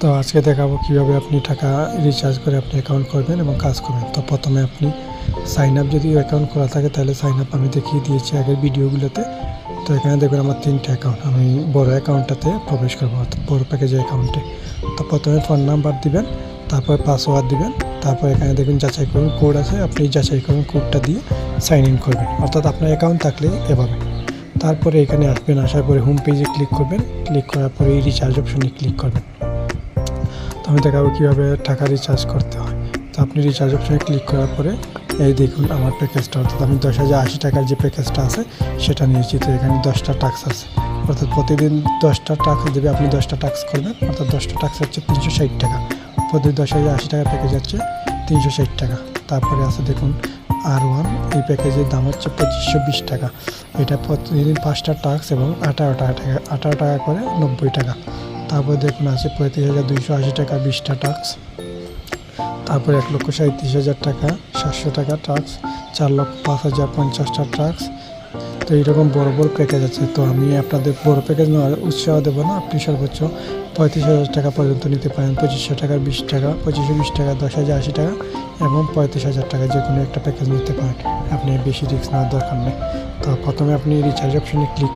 তো আজকে দেখাবো কিভাবে আপনি টাকা রিচার্জ করে আপনি অ্যাকাউন্ট করবেন এবং কাজ করবেন। তো প্রথমে আপনি সাইন আপ যদি অ্যাকাউন্ট করা থাকে তাহলে সাইন আপ আমি দেখিয়ে দিয়েছি আগের ভিডিওগুলোতে। তো এখানে দেখবেন আমার 3টে অ্যাকাউন্ট, আমি বড় অ্যাকাউন্টটাতে প্রবেশ করবো, অর্থাৎ বড় প্যাকেজের অ্যাকাউন্টে। তো প্রথমে ফোন নাম্বার দিবেন, তারপর পাসওয়ার্ড দিবেন, তারপর এখানে দেখবেন যাচাই করুন কোড আছে, আপনি যাচাই করুন কোডটা দিয়ে সাইন ইন করবেন, অর্থাৎ আপনার অ্যাকাউন্ট থাকলে এভাবে। তারপরে এখানে আসবেন, আসার পরে হোম পেজে ক্লিক করবেন, ক্লিক করার পরে এই রিচার্জ অপশনে ক্লিক করবেন। তো আমি দেখাবো কীভাবে টাকা রিচার্জ করতে হয়। তো আপনি রিচার্জ অপশনে ক্লিক করার পরে এই দেখুন আমার প্যাকেজটা, অর্থাৎ আমি 10,080 টাকার যে প্যাকেজটা আছে সেটা নিয়েছি। তো এখানে 10টা টাস্ক আছে, অর্থাৎ প্রতিদিন 10টা টাস্ক দেবে, আপনি 10টা টাস্ক করবেন, অর্থাৎ 10টা টাস্ক হচ্ছে 360 টাকা। প্রতি 10,080 টাকার প্যাকেজ হচ্ছে 360 টাকা। তারপরে আছে দেখুন R1, এই প্যাকেজের দাম হচ্ছে 2520 টাকা। এটা প্রতিদিন 5টা টাস্ক এবং 18 টাকা করে 90 টাকা। তারপরে দেখুন আছে 35,280 টাকা 20টা টাস্ক। তারপরে 1,37,000 টাকা 700 টাকা টাস্ক, 4,05,050টা টাস্ক। তো এইরকম বড় বড় প্যাকেজ আছে। তো আমি আপনাদের বড় প্যাকেজ নেওয়ার উৎসাহ দেবো না, আপনি সর্বোচ্চ 35,000 টাকা পর্যন্ত নিতে পারেন। 2500 টাকা 20 টাকা, 2520 টাকা, 10,080 টাকা এবং 35,000 টাকা যে কোনো একটা প্যাকেজ নিতে পারেন। আপনি বেশি রিস্ক নেওয়ার দরকার নেই। তো প্রথমে আপনি রিচার্জ অপশনে ক্লিক